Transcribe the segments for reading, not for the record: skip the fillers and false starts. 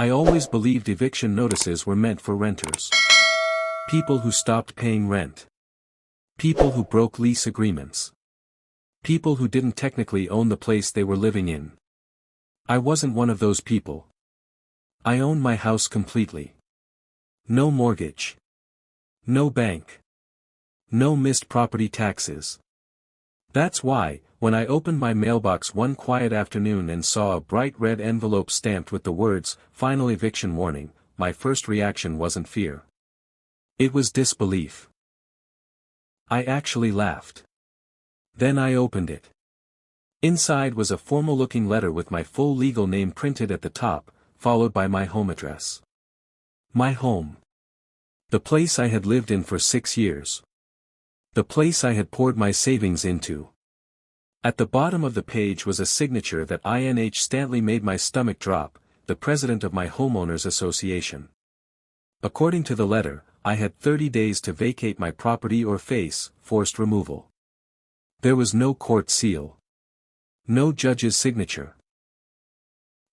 I always believed eviction notices were meant for renters. People who stopped paying rent. People who broke lease agreements. People who didn't technically own the place they were living in. I wasn't one of those people. I owned my house completely. No mortgage. No bank. No missed property taxes. That's why, when I opened my mailbox one quiet afternoon and saw a bright red envelope stamped with the words, "Final Eviction Warning," my first reaction wasn't fear. It was disbelief. I actually laughed. Then I opened it. Inside was a formal-looking letter with my full legal name printed at the top, followed by my home address. My home. The place I had lived in for 6 years. The place I had poured my savings into. At the bottom of the page was a signature that instantly made my stomach drop, the president of my homeowners association. According to the letter, I had 30 days to vacate my property or face forced removal. There was no court seal. No judge's signature.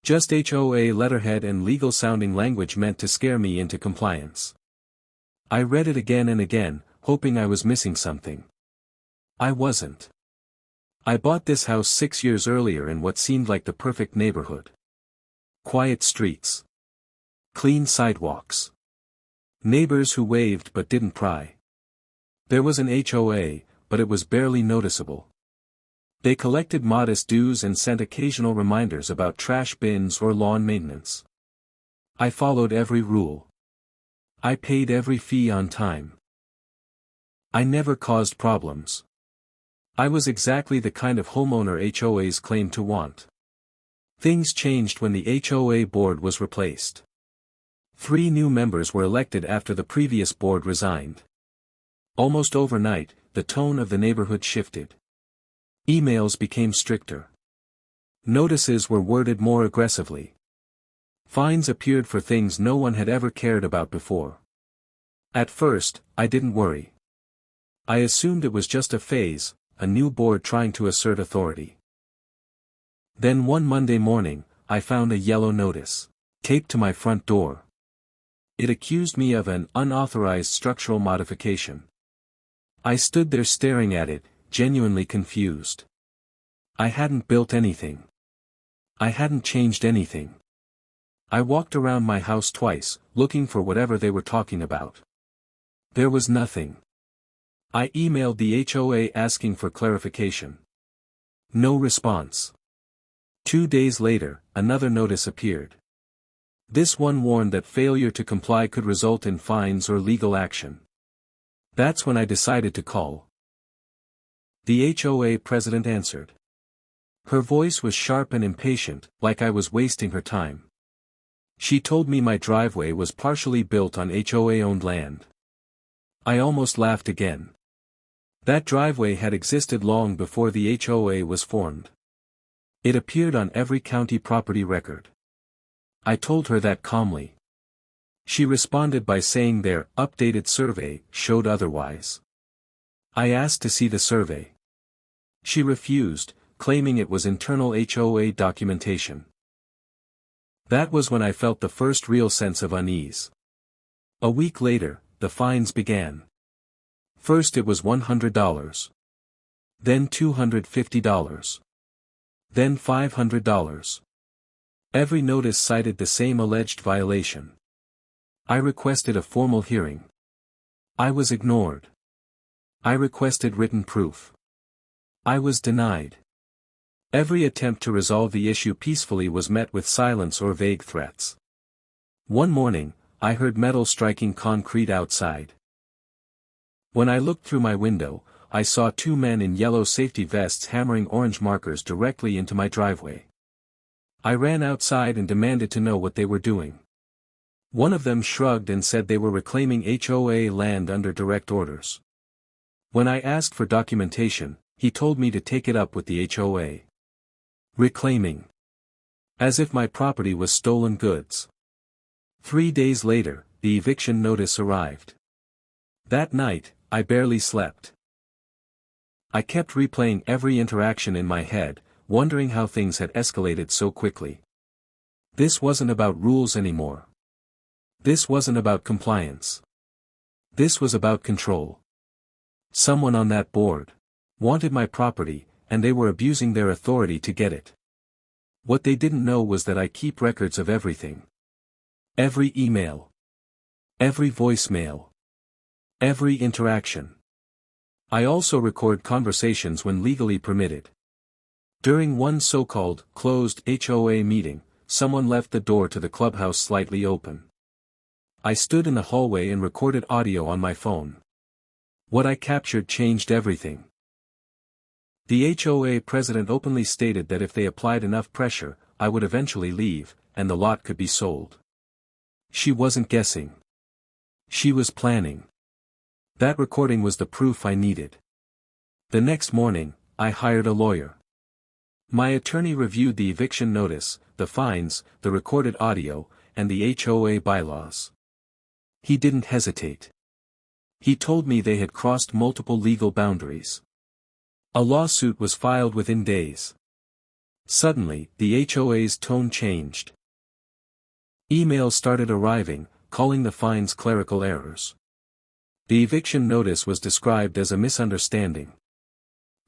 Just HOA letterhead and legal-sounding language meant to scare me into compliance. I read it again and again, hoping I was missing something. I wasn't. I bought this house 6 years earlier in what seemed like the perfect neighborhood. Quiet streets. Clean sidewalks. Neighbors who waved but didn't pry. There was an HOA, but it was barely noticeable. They collected modest dues and sent occasional reminders about trash bins or lawn maintenance. I followed every rule. I paid every fee on time. I never caused problems. I was exactly the kind of homeowner HOAs claimed to want. Things changed when the HOA board was replaced. 3 new members were elected after the previous board resigned. Almost overnight, the tone of the neighborhood shifted. Emails became stricter. Notices were worded more aggressively. Fines appeared for things no one had ever cared about before. At first, I didn't worry. I assumed it was just a phase, a new board trying to assert authority. Then one Monday morning, I found a yellow notice, taped to my front door. It accused me of an unauthorized structural modification. I stood there staring at it, genuinely confused. I hadn't built anything. I hadn't changed anything. I walked around my house twice, looking for whatever they were talking about. There was nothing. I emailed the HOA asking for clarification. No response. 2 days later, another notice appeared. This one warned that failure to comply could result in fines or legal action. That's when I decided to call. The HOA president answered. Her voice was sharp and impatient, like I was wasting her time. She told me my driveway was partially built on HOA-owned land. I almost laughed again. That driveway had existed long before the HOA was formed. It appeared on every county property record. I told her that calmly. She responded by saying their updated survey showed otherwise. I asked to see the survey. She refused, claiming it was internal HOA documentation. That was when I felt the first real sense of unease. A week later, the fines began. First it was $100. Then $250. Then $500. Every notice cited the same alleged violation. I requested a formal hearing. I was ignored. I requested written proof. I was denied. Every attempt to resolve the issue peacefully was met with silence or vague threats. One morning, I heard metal striking concrete outside. When I looked through my window, I saw 2 men in yellow safety vests hammering orange markers directly into my driveway. I ran outside and demanded to know what they were doing. One of them shrugged and said they were reclaiming HOA land under direct orders. When I asked for documentation, he told me to take it up with the HOA. Reclaiming. As if my property was stolen goods. 3 days later, the eviction notice arrived. That night, I barely slept. I kept replaying every interaction in my head, wondering how things had escalated so quickly. This wasn't about rules anymore. This wasn't about compliance. This was about control. Someone on that board wanted my property, and they were abusing their authority to get it. What they didn't know was that I keep records of everything. Every email. Every voicemail. Every interaction. I also record conversations when legally permitted. During one so-called closed HOA meeting, someone left the door to the clubhouse slightly open. I stood in the hallway and recorded audio on my phone. What I captured changed everything. The HOA president openly stated that if they applied enough pressure, I would eventually leave, and the lot could be sold. She wasn't guessing. She was planning. That recording was the proof I needed. The next morning, I hired a lawyer. My attorney reviewed the eviction notice, the fines, the recorded audio, and the HOA bylaws. He didn't hesitate. He told me they had crossed multiple legal boundaries. A lawsuit was filed within days. Suddenly, the HOA's tone changed. Emails started arriving, calling the fines clerical errors. The eviction notice was described as a misunderstanding.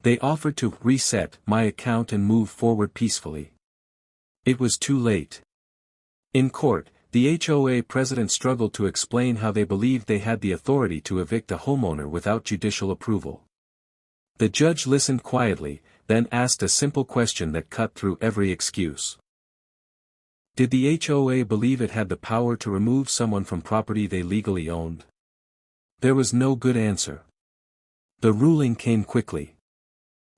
They offered to reset my account and move forward peacefully. It was too late. In court, the HOA president struggled to explain how they believed they had the authority to evict a homeowner without judicial approval. The judge listened quietly, then asked a simple question that cut through every excuse. Did the HOA believe it had the power to remove someone from property they legally owned? There was no good answer. The ruling came quickly.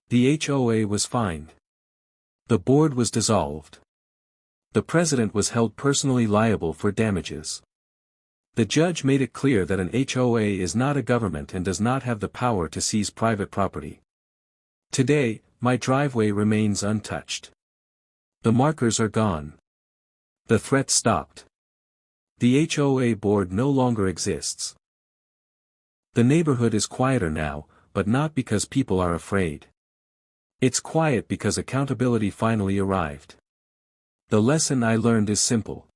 The HOA was fined. The board was dissolved. The president was held personally liable for damages. The judge made it clear that an HOA is not a government and does not have the power to seize private property. Today, my driveway remains untouched. The markers are gone. The threat stopped. The HOA board no longer exists. The neighborhood is quieter now, but not because people are afraid. It's quiet because accountability finally arrived. The lesson I learned is simple.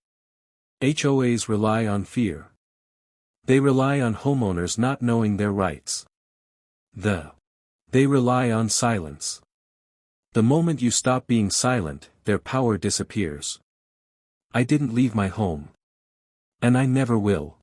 HOAs rely on fear. They rely on homeowners not knowing their rights. They rely on silence. The moment you stop being silent, their power disappears. I didn't leave my home. And I never will.